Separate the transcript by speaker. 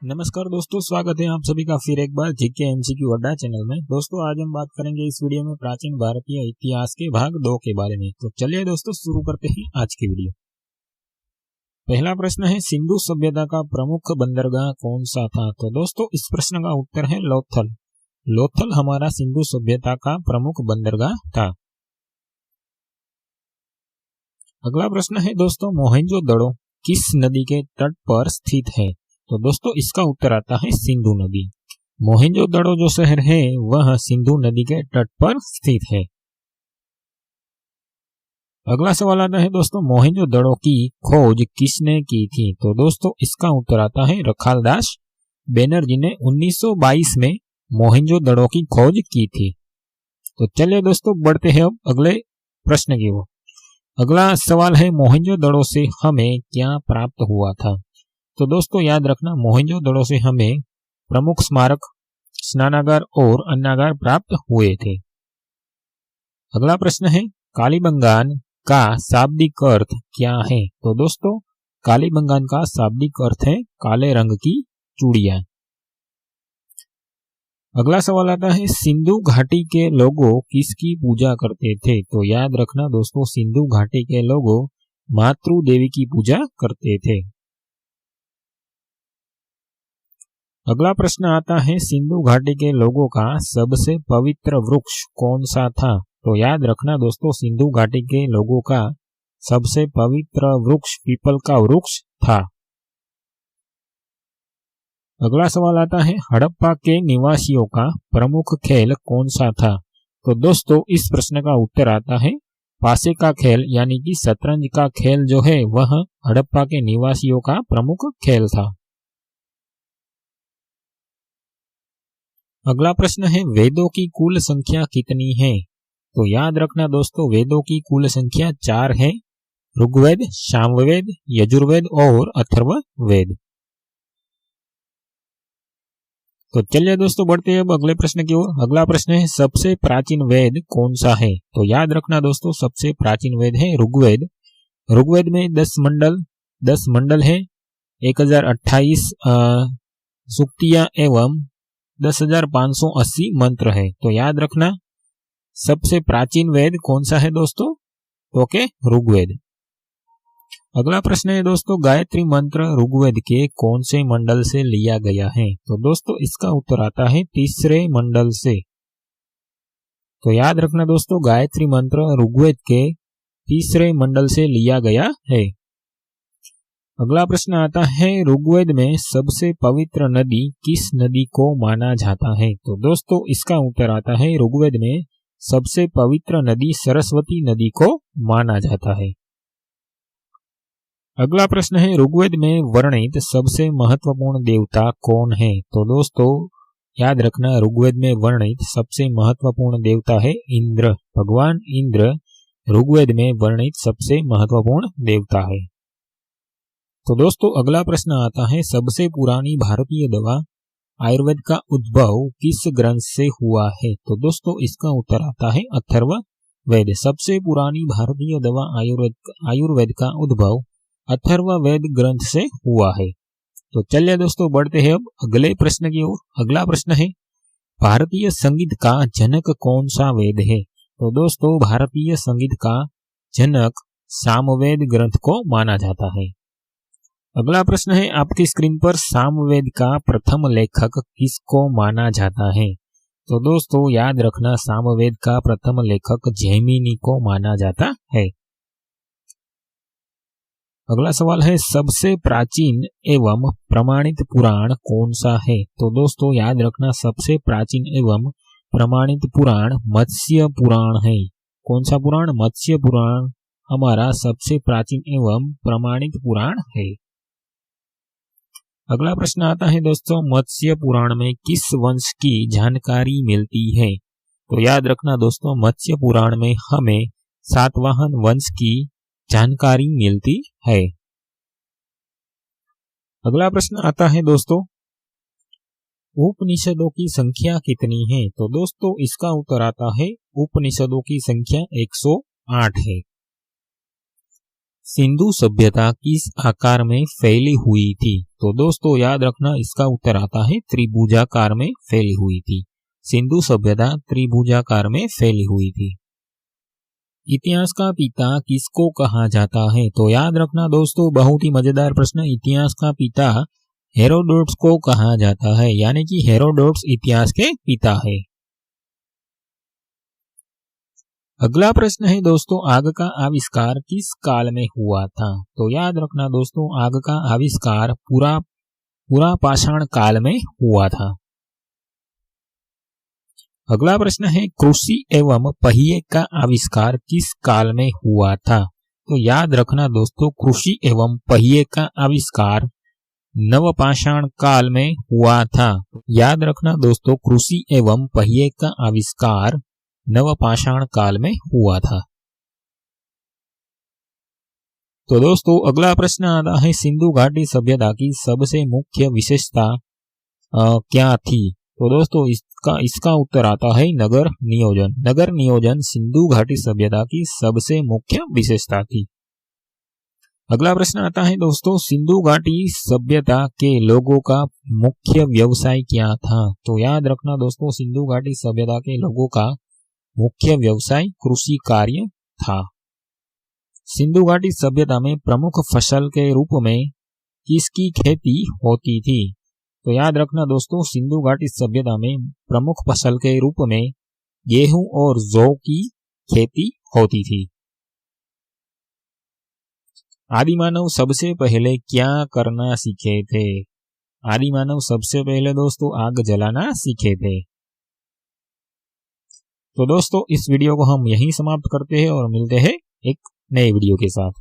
Speaker 1: नमस्कार दोस्तों, स्वागत है आप सभी का फिर एक बार जीके एमसीक्यू अड्डा चैनल में। दोस्तों आज हम बात करेंगे इस वीडियो में प्राचीन भारतीय इतिहास के भाग 2 के बारे में। तो चलिए दोस्तों शुरू करते हैं आज की वीडियो। पहला प्रश्न है, सिंधु सभ्यता का प्रमुख बंदरगाह कौन सा था? तो दोस्तों इस प्रश्न का उत्तर है लोथल। लोथल हमारा सिंधु सभ्यता का प्रमुख बंदरगाह था। अगला प्रश्न है दोस्तों, मोहेंजोदड़ो किस नदी के तट पर स्थित है? तो दोस्तों इसका उत्तर आता है सिंधु नदी। मोहेंजोदड़ो जो शहर है वह सिंधु नदी के तट पर स्थित है। अगला सवाल आता है दोस्तों, मोहेंजोदड़ो की खोज किसने की थी? तो दोस्तों इसका उत्तर आता है रखालदास बनर्जी ने 1922 में मोहेंजोदड़ो की खोज की थी। तो चलिए दोस्तों बढ़ते हैं अब अगले प्रश्न की ओर। अगला सवाल है, मोहेंजोदड़ो से हमें क्या प्राप्त हुआ था? तो दोस्तों याद रखना, मोहेंजोदड़ो से हमें प्रमुख स्मारक, स्नानागार और अन्नागार प्राप्त हुए थे। अगला प्रश्न है, कालीबंगान का शाब्दिक अर्थ क्या है? तो दोस्तों कालीबंगान का शाब्दिक अर्थ है काले रंग की चूड़ियां। अगला सवाल आता है, सिंधु घाटी के लोगों किसकी पूजा करते थे? तो याद रखना दोस्तों, सिंधु घाटी के लोगों मातृ देवी की पूजा करते थे। अगला प्रश्न आता है, सिंधु घाटी के लोगों का सबसे पवित्र वृक्ष कौन सा था? तो याद रखना दोस्तों, सिंधु घाटी के लोगों का सबसे पवित्र वृक्ष पीपल का वृक्ष था। अगला सवाल आता है, हड़प्पा के निवासियों का प्रमुख खेल कौन सा था? तो दोस्तों इस प्रश्न का उत्तर आता है पासे का खेल, यानी कि शतरंज का खेल जो है वह हड़प्पा के निवासियों का प्रमुख खेल था। अगला प्रश्न है, वेदों की कुल संख्या कितनी है? तो याद रखना दोस्तों, वेदों की कुल संख्या 4 है। ऋग्वेद, सामवेद, यजुर्वेद और अथर्ववेद। तो चलिए दोस्तों बढ़ते हैं अब अगले प्रश्न की ओर। अगला प्रश्न है, सबसे प्राचीन वेद कौन सा है? तो याद रखना दोस्तों, सबसे प्राचीन वेद है ऋग्वेद। ऋग्वेद में 10 मंडल है, 1028 सूक्तियां एवं 10,580 मंत्र है। तो याद रखना सबसे प्राचीन वेद कौन सा है दोस्तों? तो के ऋग्वेद। अगला प्रश्न है दोस्तों, गायत्री मंत्र ऋग्वेद के कौन से मंडल से लिया गया है? तो दोस्तों इसका उत्तर आता है तीसरे मंडल से। तो याद रखना दोस्तों, गायत्री मंत्र ऋग्वेद के तीसरे मंडल से लिया गया है। अगला प्रश्न आता है, ऋग्वेद में सबसे पवित्र नदी किस नदी को माना जाता है? तो दोस्तों इसका उत्तर आता है ऋग्वेद में सबसे पवित्र नदी सरस्वती नदी को माना जाता है। अगला प्रश्न है, ऋग्वेद में वर्णित सबसे महत्वपूर्ण देवता कौन है? तो दोस्तों याद रखना, ऋग्वेद में वर्णित सबसे महत्वपूर्ण देवता है इंद्र। भगवान इंद्र ऋग्वेद में वर्णित सबसे महत्वपूर्ण देवता है। तो दोस्तों अगला प्रश्न आता है, सबसे पुरानी भारतीय दवा आयुर्वेद का उद्भव किस ग्रंथ से हुआ है? तो दोस्तों इसका उत्तर आता है अथर्ववेद। सबसे पुरानी भारतीय दवा आयुर्वेद का उद्भव अथर्ववेद ग्रंथ से हुआ है। तो चलिए दोस्तों बढ़ते हैं अब अगले प्रश्न की ओर। अगला प्रश्न है, भारतीय संगीत का जनक कौन सा वेद है? तो दोस्तों भारतीय संगीत का जनक सामवेद ग्रंथ को माना जाता है। अगला प्रश्न है, आपकी स्क्रीन पर सामवेद का प्रथम लेखक किसको माना जाता है? तो दोस्तों याद रखना, सामवेद का प्रथम लेखक जैमिनी को माना जाता है। अगला सवाल है, सबसे प्राचीन एवं प्रमाणित पुराण कौन सा है? तो दोस्तों याद रखना, सबसे प्राचीन एवं प्रमाणित पुराण मत्स्य पुराण है। कौन सा पुराण? मत्स्य पुराण हमारा सबसे प्राचीन एवं प्रमाणित पुराण है। अगला प्रश्न आता है दोस्तों, मत्स्य पुराण में किस वंश की जानकारी मिलती है? तो याद रखना दोस्तों, मत्स्य पुराण में हमें सातवाहन वंश की जानकारी मिलती है। अगला प्रश्न आता है दोस्तों, उपनिषदों की संख्या कितनी है? तो दोस्तों इसका उत्तर आता है उपनिषदों की संख्या 108 है। सिंधु सभ्यता किस आकार में फैली हुई थी? तो दोस्तों याद रखना, इसका उत्तर आता है त्रिभुजाकार में फैली हुई थी। सिंधु सभ्यता त्रिभुजाकार में फैली हुई थी। इतिहास का पिता किसको कहा जाता है? तो याद रखना दोस्तों, बहुत ही मजेदार प्रश्न। इतिहास का पिता हेरोडोटस को कहा जाता है, यानी कि हेरोडोटस इतिहास के पिता है। अगला प्रश्न है दोस्तों, आग का आविष्कार किस काल में हुआ था? तो याद रखना दोस्तों, आग का आविष्कार पूरा पाषाण काल में हुआ था। अगला प्रश्न है, कृषि एवं पहिए का आविष्कार किस काल में हुआ था? तो याद रखना दोस्तों, कृषि एवं पहिए का आविष्कार नवपाषाण काल में हुआ था। याद रखना दोस्तों, कृषि एवं पहिए का आविष्कार नवपाषाण काल में हुआ था। तो दोस्तों अगला प्रश्न आता है, सिंधु घाटी सभ्यता की सबसे मुख्य विशेषता क्या थी? तो दोस्तों इसका उत्तर आता है नगर नियोजन। नगर नियोजन सिंधु घाटी सभ्यता की सबसे मुख्य विशेषता थी। अगला प्रश्न आता है दोस्तों, सिंधु घाटी सभ्यता के लोगों का मुख्य व्यवसाय क्या था? तो याद रखना दोस्तों, सिंधु घाटी सभ्यता के लोगों का मुख्य व्यवसाय कृषि कार्य था। सिंधु घाटी सभ्यता में प्रमुख फसल के रूप में किसकी खेती होती थी? तो याद रखना दोस्तों, सिंधु घाटी सभ्यता में प्रमुख फसल के रूप में गेहूं और जौ की खेती होती थी। आदिमानव सबसे पहले क्या करना सीखे थे? आदिमानव सबसे पहले दोस्तों आग जलाना सीखे थे। तो दोस्तों इस वीडियो को हम यहीं समाप्त करते हैं और मिलते हैं एक नए वीडियो के साथ।